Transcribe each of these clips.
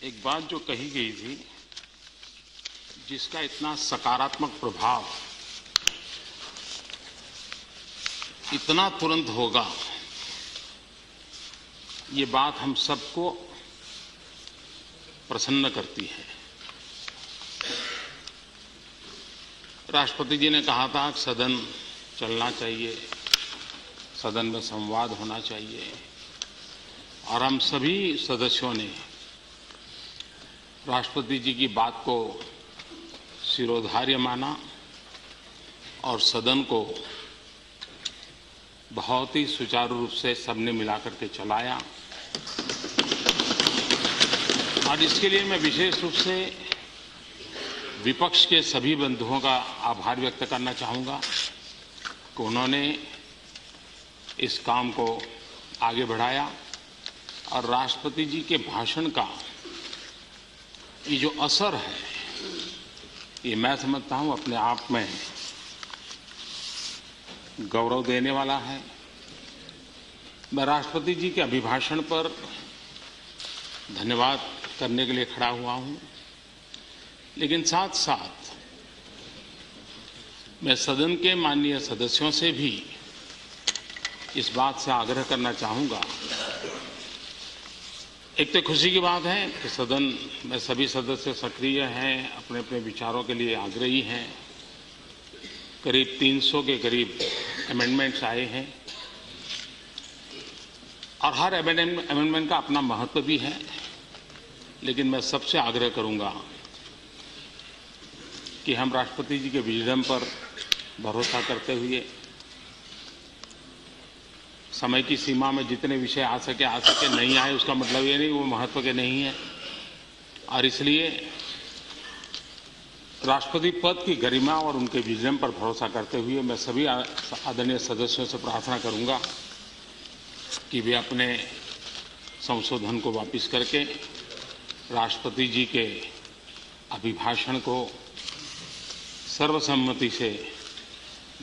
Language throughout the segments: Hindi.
एक बात जो कही गई थी, जिसका इतना सकारात्मक प्रभाव इतना तुरंत होगा, ये बात हम सबको प्रसन्न करती है। राष्ट्रपति जी ने कहा था कि सदन चलना चाहिए, सदन में संवाद होना चाहिए, और हम सभी सदस्यों ने राष्ट्रपति जी की बात को शिरोधार्य माना और सदन को बहुत ही सुचारू रूप से सबने मिलाकर के चलाया। और इसके लिए मैं विशेष रूप से विपक्ष के सभी बंधुओं का आभार व्यक्त करना चाहूँगा कि उन्होंने इस काम को आगे बढ़ाया और राष्ट्रपति जी के भाषण का ये जो असर है, ये मैं समझता हूँ अपने आप में गौरव देने वाला है। मैं राष्ट्रपति जी के अभिभाषण पर धन्यवाद करने के लिए खड़ा हुआ हूँ, लेकिन साथ साथ मैं सदन के माननीय सदस्यों से भी इस बात से आग्रह करना चाहूँगा। एक तो खुशी की बात है कि सदन में सभी सदस्य सक्रिय हैं, अपने अपने विचारों के लिए आग्रही हैं। करीब 300 के करीब अमेंडमेंट्स आए हैं और हर अमेंडमेंट का अपना महत्व भी है, लेकिन मैं सबसे आग्रह करूंगा कि हम राष्ट्रपति जी के विजडम पर भरोसा करते हुए समय की सीमा में जितने विषय आ सके, नहीं आए उसका मतलब ये नहीं वो महत्व के नहीं है। और इसलिए राष्ट्रपति पद की गरिमा और उनके विजडम पर भरोसा करते हुए मैं सभी आदरणीय सदस्यों से प्रार्थना करूंगा कि वे अपने संशोधन को वापस करके राष्ट्रपति जी के अभिभाषण को सर्वसम्मति से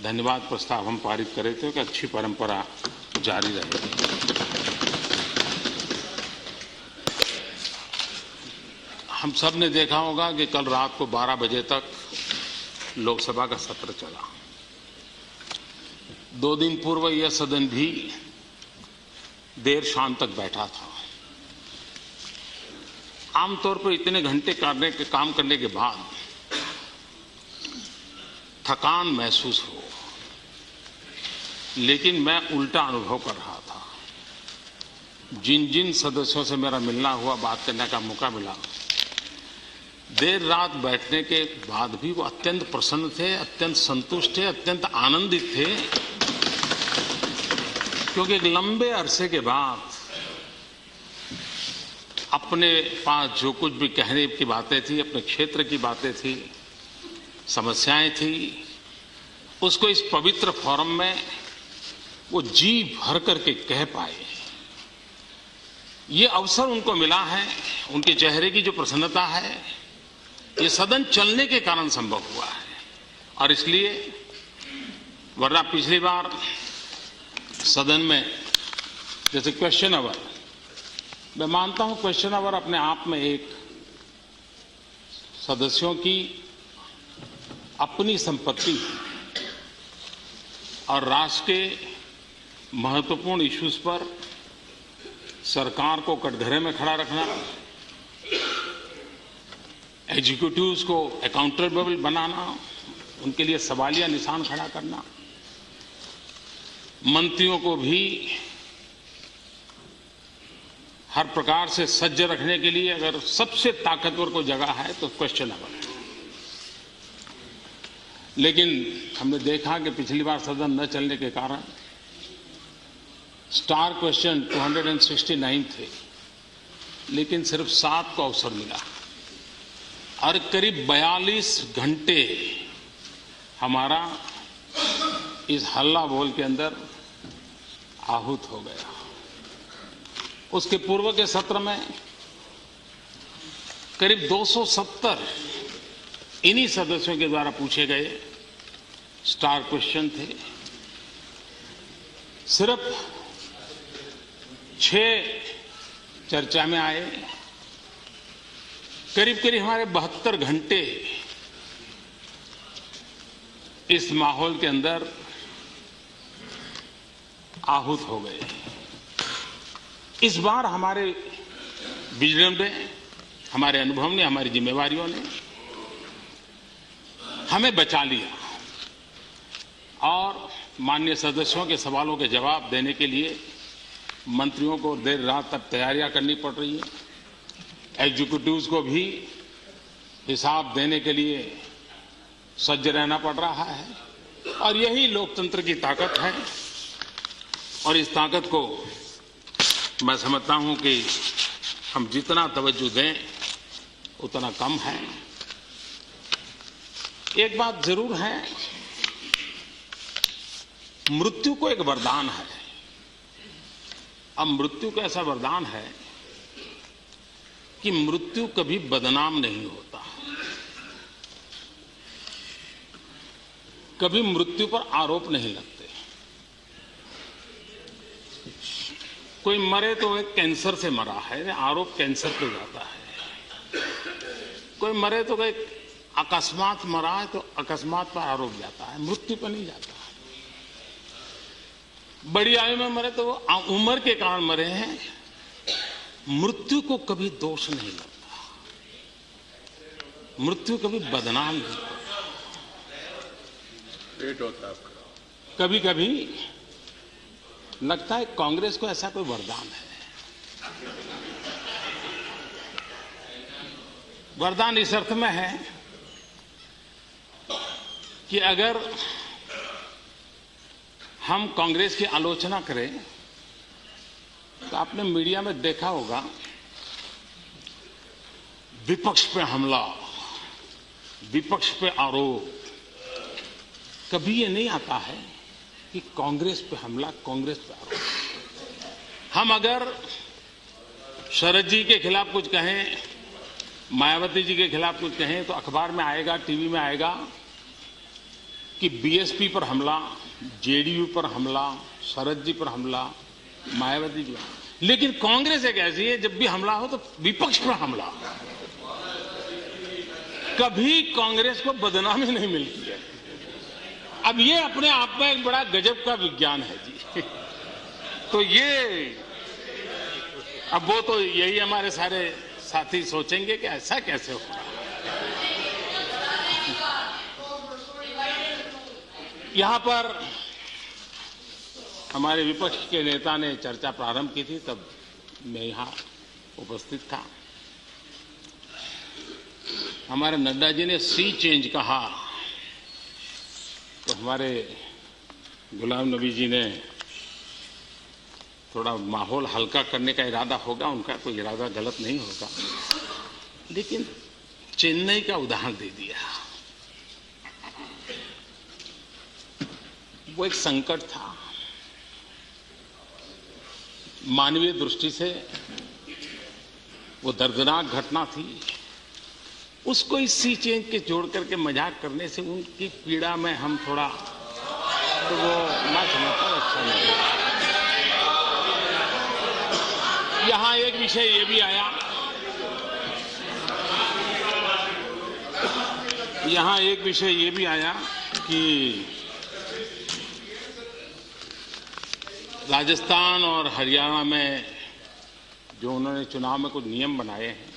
धन्यवाद प्रस्ताव हम पारित करें तो एक अच्छी परंपरा जारी रहेगी। हम सब ने देखा होगा कि कल रात को 12 बजे तक लोकसभा का सत्र चला। 2 दिन पूर्व यह सदन भी देर शाम तक बैठा था। आमतौर पर इतने घंटे काम करने के बाद थकान महसूस हो, लेकिन मैं उल्टा अनुभव कर रहा था। जिन जिन सदस्यों से मेरा मिलना हुआ, बात करने का मौका मिला, देर रात बैठने के बाद भी वो अत्यंत प्रसन्न थे, अत्यंत संतुष्ट थे, अत्यंत आनंदित थे, क्योंकि एक लंबे अरसे के बाद अपने पास जो कुछ भी कहने की बातें थी, अपने क्षेत्र की बातें थी, समस्याएं थी, उसको इस पवित्र फोरम में वो जी भर करके कह पाए। ये अवसर उनको मिला है, उनके चेहरे की जो प्रसन्नता है, ये सदन चलने के कारण संभव हुआ है। और इसलिए वरना पिछली बार सदन में जैसे क्वेश्चन आवर, मैं मानता हूं क्वेश्चन आवर अपने आप में एक सदस्यों की अपनी संपत्ति है और राष्ट्र के महत्वपूर्ण इश्यूज पर सरकार को कटघरे में खड़ा रखना, एग्जीक्यूटिव्स को अकाउंटेबल बनाना, उनके लिए सवालिया निशान खड़ा करना, मंत्रियों को भी हर प्रकार से सज्ज रखने के लिए अगर सबसे ताकतवर को जगह है तो क्वेश्चन आवर है। लेकिन हमने देखा कि पिछली बार सदन न चलने के कारण स्टार क्वेश्चन 269 थे, लेकिन सिर्फ 7 को अवसर मिला और करीब 42 घंटे हमारा इस हल्ला बोल के अंदर आहूत हो गया। उसके पूर्व के सत्र में करीब 270 इन्हीं सदस्यों के द्वारा पूछे गए स्टार क्वेश्चन थे। सिर्फ 6 चर्चा में आए, करीब करीब हमारे 72 घंटे इस माहौल के अंदर आहूत हो गए। इस बार हमारे विजडम ने, हमारे अनुभव ने, हमारी जिम्मेवारियों ने हमें बचा लिया और माननीय सदस्यों के सवालों के जवाब देने के लिए मंत्रियों को देर रात तक तैयारियां करनी पड़ रही है। एग्जीक्यूटिव्स को भी हिसाब देने के लिए सज्ज रहना पड़ रहा है और यही लोकतंत्र की ताकत है। और इस ताकत को मैं समझता हूं कि हम जितना तवज्जो दें उतना कम है। एक बात जरूर है, मृत्यु को एक वरदान है। अब मृत्यु का ऐसा वरदान है कि मृत्यु कभी बदनाम नहीं होता, कभी मृत्यु पर आरोप नहीं लगते। कोई मरे तो एक कैंसर से मरा है, आरोप कैंसर पे जाता है। कोई मरे तो एक अकस्मात मरा है तो अकस्मात पर आरोप जाता है, मृत्यु पर नहीं जाता। बड़ी आयु में मरे तो वो उम्र के कारण मरे हैं, मृत्यु को कभी दोष नहीं लगता, मृत्यु कभी बदनाम नहीं होता। कभी कभी लगता है कांग्रेस को ऐसा कोई वरदान है। वरदान इस अर्थ में है कि अगर हम कांग्रेस की आलोचना करें तो आपने मीडिया में देखा होगा, विपक्ष पे हमला, विपक्ष पे आरोप, कभी ये नहीं आता है कि कांग्रेस पे हमला, कांग्रेस पे आरोप। हम अगर शरद जी के खिलाफ कुछ कहें, मायावती जी के खिलाफ कुछ कहें तो अखबार में आएगा, टीवी में आएगा कि बीएसपी पर हमला, जेडीयू पर हमला, शरद जी पर हमला, मायावती जी। लेकिन कांग्रेस एक ऐसी है, जब भी हमला हो तो विपक्ष पर हमला, कभी कांग्रेस को बदनामी नहीं मिलती है। अब ये अपने आप में एक बड़ा गजब का विज्ञान है जी। तो ये अब वो तो यही हमारे सारे साथी सोचेंगे कि ऐसा कैसे होगा। यहां पर हमारे विपक्ष के नेता ने चर्चा प्रारंभ की थी, तब मैं यहां उपस्थित था। हमारे नड्डा जी ने सी चेंज कहा तो हमारे गुलाम नबी जी ने थोड़ा माहौल हल्का करने का इरादा होगा, उनका कोई इरादा गलत नहीं होगा, लेकिन चेन्नई का उदाहरण दे दिया। वो एक संकट था, मानवीय दृष्टि से वो दर्दनाक घटना थी। उसको इस सी चेंज के जोड़ करके मजाक करने से उनकी पीड़ा में हम थोड़ा, तो वो मैं समझता हूं अच्छा नहीं। यहां एक विषय ये भी आया, यहां एक विषय ये भी आया कि राजस्थान और हरियाणा में जो उन्होंने चुनाव में कुछ नियम बनाए हैं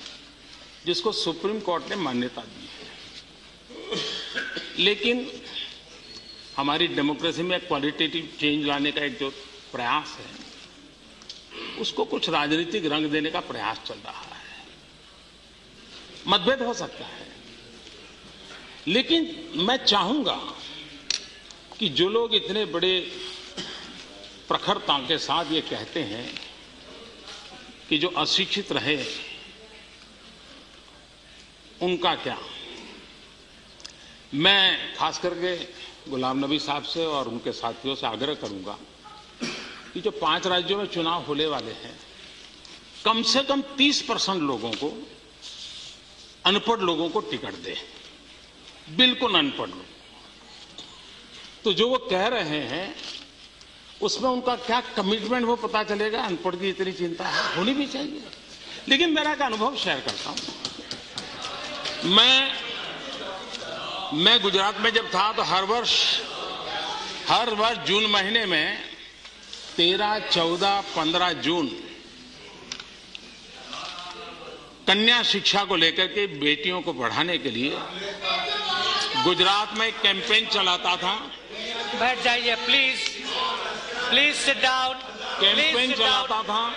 जिसको सुप्रीम कोर्ट ने मान्यता दी है, लेकिन हमारी डेमोक्रेसी में क्वालिटेटिव चेंज लाने का एक जो प्रयास है उसको कुछ राजनीतिक रंग देने का प्रयास चल रहा है। मतभेद हो सकता है, लेकिन मैं चाहूंगा कि जो लोग इतने बड़े प्रखरता के साथ ये कहते हैं कि जो अशिक्षित रहे उनका क्या, मैं खास करके गुलाम नबी साहब से और उनके साथियों से आग्रह करूंगा कि जो 5 राज्यों में चुनाव होने वाले हैं, कम से कम 30% लोगों को, अनपढ़ लोगों को टिकट दे, बिल्कुल अनपढ़ लोग। तो जो वो कह रहे हैं उसमें उनका क्या कमिटमेंट वो पता चलेगा। अनपढ़ की इतनी चिंता है, होनी भी चाहिए। लेकिन मेरा एक अनुभव शेयर करता हूं। मैं गुजरात में जब था तो हर वर्ष जून महीने में 13, 14, 15 जून कन्या शिक्षा को लेकर के बेटियों को बढ़ाने के लिए गुजरात में कैंपेन चलाता था। बैठ जाइए please, please sit down. Campaign चलाता था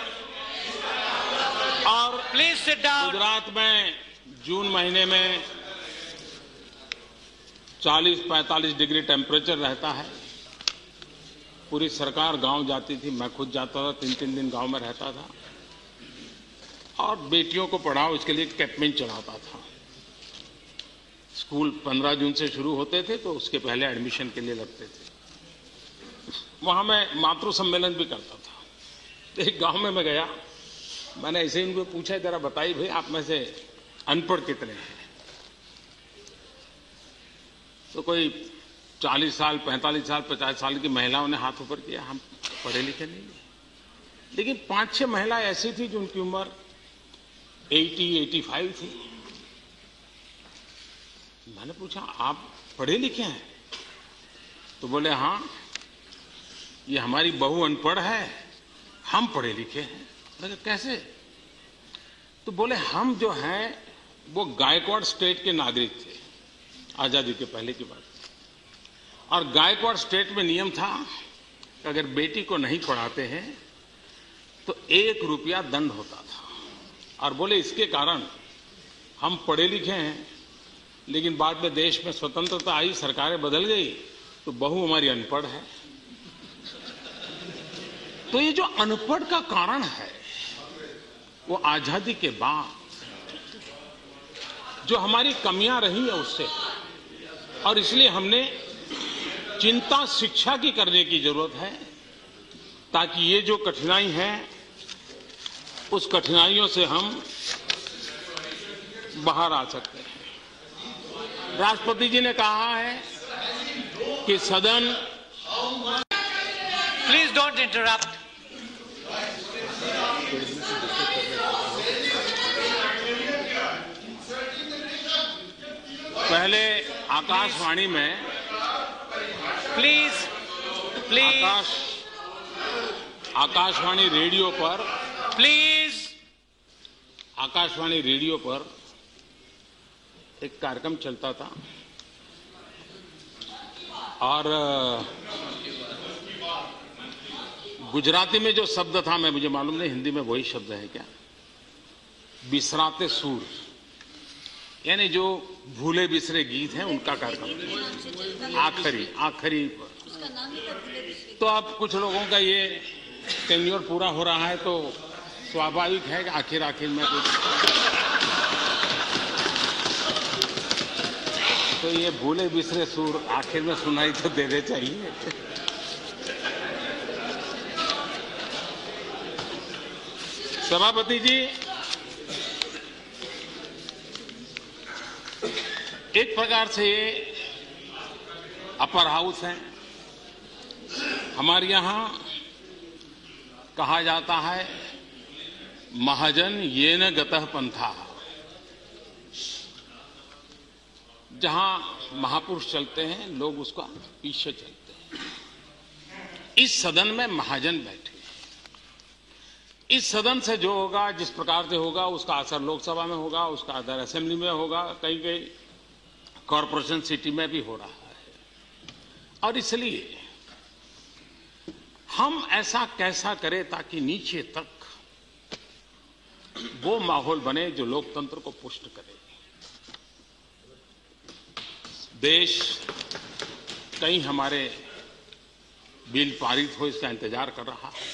और प्लीज सिट डाउन। गुजरात में जून महीने में 40-45 डिग्री टेम्परेचर रहता है। पूरी सरकार गांव जाती थी, मैं खुद जाता था, 3-3 दिन गांव में रहता था और बेटियों को पढ़ाओ इसके लिए कैंपेन चलाता था। स्कूल 15 जून से शुरू होते थे तो उसके पहले एडमिशन के लिए लगते थे। वहां मैं मातृ सम्मेलन भी करता था। एक गांव में मैं गया, मैंने ऐसे ही उनको पूछा, जरा बताइए भाई आप में से अनपढ़ कितने हैं? तो कोई 40 साल, 45 साल, 50 साल की महिलाओं ने हाथ ऊपर किया। हम पढ़े लिखे नहीं, लेकिन 5-6 महिला ऐसी थी जिनकी उम्र 80-85 थी। मैंने पूछा आप पढ़े लिखे हैं? तो बोले हाँ, ये हमारी बहू अनपढ़ है, हम पढ़े लिखे हैं। मैंने कहा कैसे? तो बोले हम जो हैं वो गायकवाड़ स्टेट के नागरिक थे, आजादी के पहले की बात। और गायकवाड़ स्टेट में नियम था कि अगर बेटी को नहीं पढ़ाते हैं तो 1 रुपया दंड होता था। और बोले इसके कारण हम पढ़े लिखे हैं, लेकिन बाद में देश में स्वतंत्रता आई, सरकारें बदल गई, तो बहू हमारी अनपढ़ है। तो ये जो अनपढ़ का कारण है वो आजादी के बाद जो हमारी कमियां रही है उससे, और इसलिए हमने चिंता शिक्षा की करने की जरूरत है ताकि ये जो कठिनाई है उस कठिनाइयों से हम बाहर आ सकते हैं। राष्ट्रपति जी ने कहा है कि सदन, प्लीज डोंट इंटरप्ट। पहले आकाशवाणी में प्लीज आकाशवाणी रेडियो पर प्लीज आकाशवाणी रेडियो पर एक कार्यक्रम चलता था और गुजराती में जो शब्द था, मैं मुझे मालूम नहीं हिंदी में वही शब्द है क्या, बिसराते सूर, यानी जो भूले बिसरे गीत हैं उनका कार्यक्रम आखिरी पर। तो अब कुछ लोगों का ये टेन्योर पूरा हो रहा है तो स्वाभाविक है कि आखिर में कुछ तो ये भूले बिसरे सूर आखिर में सुनाई तो देने चाहिए। सभापति जी, एक प्रकार से ये अपर हाउस है। हमारे यहां कहा जाता है महाजन ये न गतः पंथा, जहां महापुरुष चलते हैं लोग उसका पीछे चलते हैं। इस सदन में महाजन बैठे, इस सदन से जो होगा, जिस प्रकार से होगा, उसका असर लोकसभा में होगा, उसका असर असेंबली में होगा, कई कई कॉरपोरेशन सिटी में भी हो रहा है। और इसलिए हम ऐसा कैसा करें ताकि नीचे तक वो माहौल बने जो लोकतंत्र को पुष्ट करे। देश कहीं हमारे बिल पारित हो इसका इंतजार कर रहा है।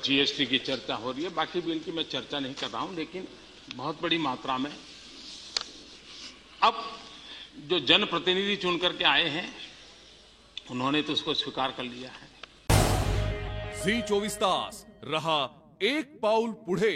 जीएसटी की चर्चा हो रही है, बाकी बिल की मैं चर्चा नहीं कर रहा हूं, लेकिन बहुत बड़ी मात्रा में अब जो जनप्रतिनिधि चुन करके आए हैं उन्होंने तो उसको स्वीकार कर लिया है। झी 24 तास रहा एक पाऊल पुढे।